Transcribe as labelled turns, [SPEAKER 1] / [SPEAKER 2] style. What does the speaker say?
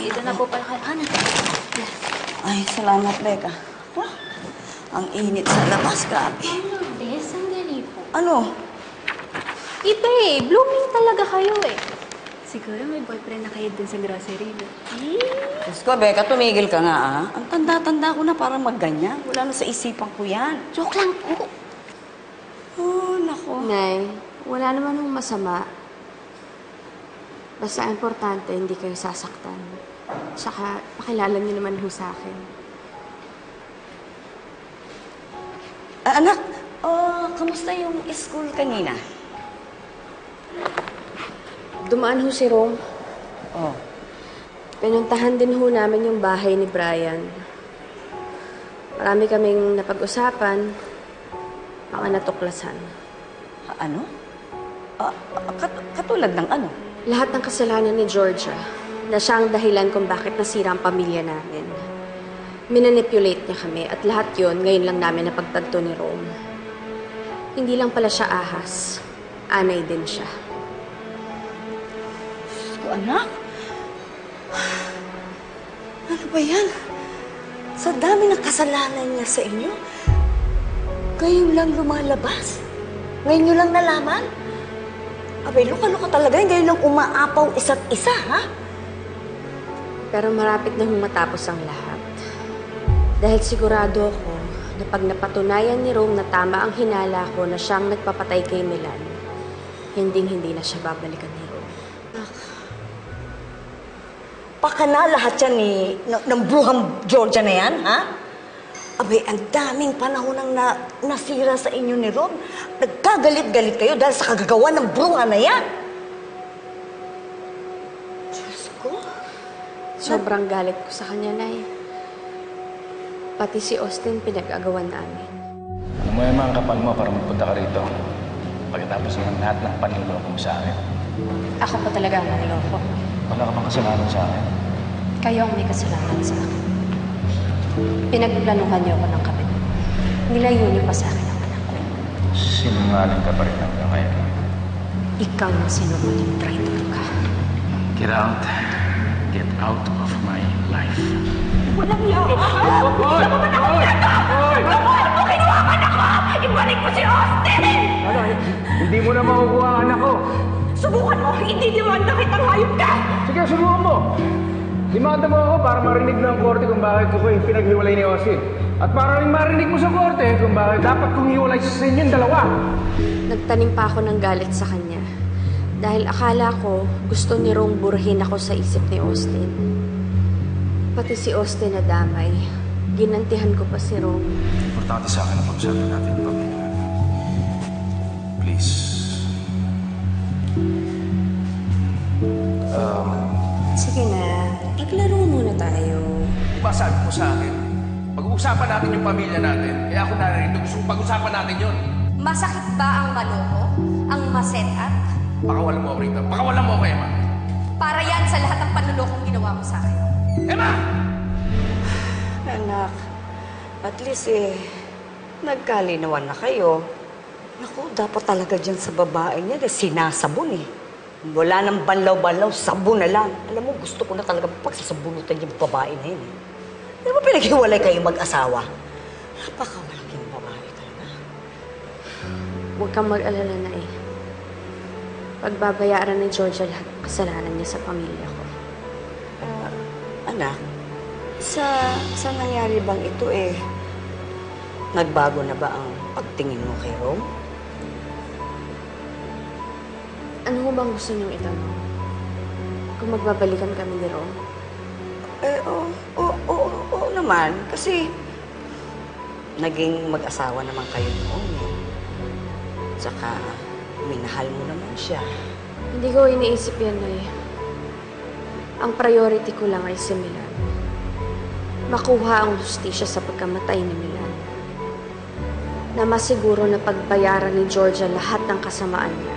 [SPEAKER 1] Dito na po pala kayo. Ana.
[SPEAKER 2] Ay, salamat, Becca. Ang init sa labas, grabe.
[SPEAKER 1] Ano, Des? Sandali po.
[SPEAKER 2] Ano?
[SPEAKER 1] Iba eh. Blooming talaga kayo eh. Siguro may boyfriend na kayo dun sa grocery, no?
[SPEAKER 2] Diyos ko, Becca, tumigil ka nga, ah. Ang tanda-tanda ko na parang magganyan. Wala na sa isipan ko yan.
[SPEAKER 1] Joke lang po.
[SPEAKER 2] Oh, nako.
[SPEAKER 3] Nay, wala naman hong masama. Basta importante, hindi kayo sasaktan. Tsaka, pakilala niyo naman ho sa akin.
[SPEAKER 2] Anak, kamusta yung school kanina?
[SPEAKER 3] Dumaan ho si Rome.
[SPEAKER 2] Oh.
[SPEAKER 3] Pinuntahan din ho namin yung bahay ni Brian. Marami kaming napag-usapan, mga natuklasan.
[SPEAKER 2] Ano? Katulad ng ano?
[SPEAKER 3] Lahat ng kasalanan ni Georgia, na siya ang dahilan kung bakit nasira ang pamilya namin. Minanipulate niya kami at lahat yon ngayon lang namin napagtanto ni Rome. Hindi lang pala siya ahas, anay din siya.
[SPEAKER 2] Anak? Ano ba yan? Sa dami ng kasalanan niya sa inyo, ngayon lang lumalabas? Ngayon nyo lang nalaman? Abay, luka-luka talaga yun. Ngayon lang umaapaw isa't isa, ha?
[SPEAKER 3] Pero marapit na matapos ang lahat. Dahil sigurado ako na pag napatunayan ni Rome na tama ang hinala ko na siyang nagpapatay kay Milan, hinding-hindi na siya babalikan ni Rome.
[SPEAKER 2] Baka na lahat yan ng bruhang Georgia na yan, ha? Abay, ang daming panahon nang nasira sa inyo ni Rob. Nagkagalit-galit kayo dahil sa kagagawa ng bruha na yan. Diyos ko.
[SPEAKER 3] Sobrang galit ko sa kanya, Nay. Pati si Austin pinag-agawan namin.
[SPEAKER 4] Ano mo yung mga kapal mo para magpunta ka rito? Pagkatapos ng lahat ng paniloko mo sa akin.
[SPEAKER 3] Ako pa talaga ang naniloko.
[SPEAKER 4] Wala ka bang kasalanan sa akin?
[SPEAKER 3] Kayo ang may kasalanan sa akin. Pinagplanuhan niyo ako ng kapit. Nilayo niyo pa sa akin ang anak ko.
[SPEAKER 4] Sinungaling ka pa rin hanggang ngayon.
[SPEAKER 3] Ikaw ang sinungaling traitor ka.
[SPEAKER 4] Get out. Get out of my life.
[SPEAKER 5] Walang yawa! Hoy! Hoy! Hoy! Kung kinuha ka na ko, ibalik mo si Austin!
[SPEAKER 4] Ano? Hindi mo na makukuha ang anak ko.
[SPEAKER 5] Subukan mo, hindi demanda kitang hayop ka!
[SPEAKER 4] Sige, subukan mo. Demanda mo ako para marinig ng korte kung bakit ko yung pinaghiwalay ni Austin. At para rin marinig mo sa korte kung bakit dapat kong hiwalay sa inyong dalawa.
[SPEAKER 3] Nagtanim pa ako ng galit sa kanya. Dahil akala ko gusto ni Rome burhin ako sa isip ni Austin. Pati si Austin na damay. Ginantihan ko pa si Rome.
[SPEAKER 4] Importante sa akin ang pag-usapan natin ng pamilya. Please.
[SPEAKER 3] Sige na, maglaro muna tayo.
[SPEAKER 6] Diba sabi mo sa akin, pag-uusapan natin yung pamilya natin, kaya ako narito, gusto kong pag-usapan natin yun.
[SPEAKER 7] Masakit ba ang maloko? Ang maset up?
[SPEAKER 6] Pakawalan mo ako rito. Pakawalan mo ako, Emma.
[SPEAKER 7] Para yan sa lahat ng panlulokong ginawa mo sa akin.
[SPEAKER 6] Emma!
[SPEAKER 2] Anak, at least nagkalinawan na kayo. Naku, dapat talaga dyan sa babae niya, sinasabon eh. Wala nang banlaw-banlaw, sabon na lang. Alam mo, gusto ko na talaga pagsasabunutan yung babae na yun eh. Di ba pinaghiwalay kayo mag-asawa? Napakawalaking babae talaga.
[SPEAKER 3] Huwag kang mag-alala na eh. Pagbabayaran ni Georgia lahat ng kasalanan niya sa pamilya ko.
[SPEAKER 2] Anak, sa nangyari bang ito nagbago na ba ang pagtingin mo kay Rome?
[SPEAKER 3] Ano mo bang gusto niyong itanong? Kung magbabalikan kami ni Rome?
[SPEAKER 2] Oo naman. Kasi naging mag-asawa naman kayo noon eh. Tsaka minahal mo naman siya.
[SPEAKER 3] Hindi ko iniisip yan eh. Ang priority ko lang ay si Milan. Makuha ang hustisya sa pagkamatay ni Milan. Na masiguro na pagbayaran ni Georgia lahat ng kasamaan niya.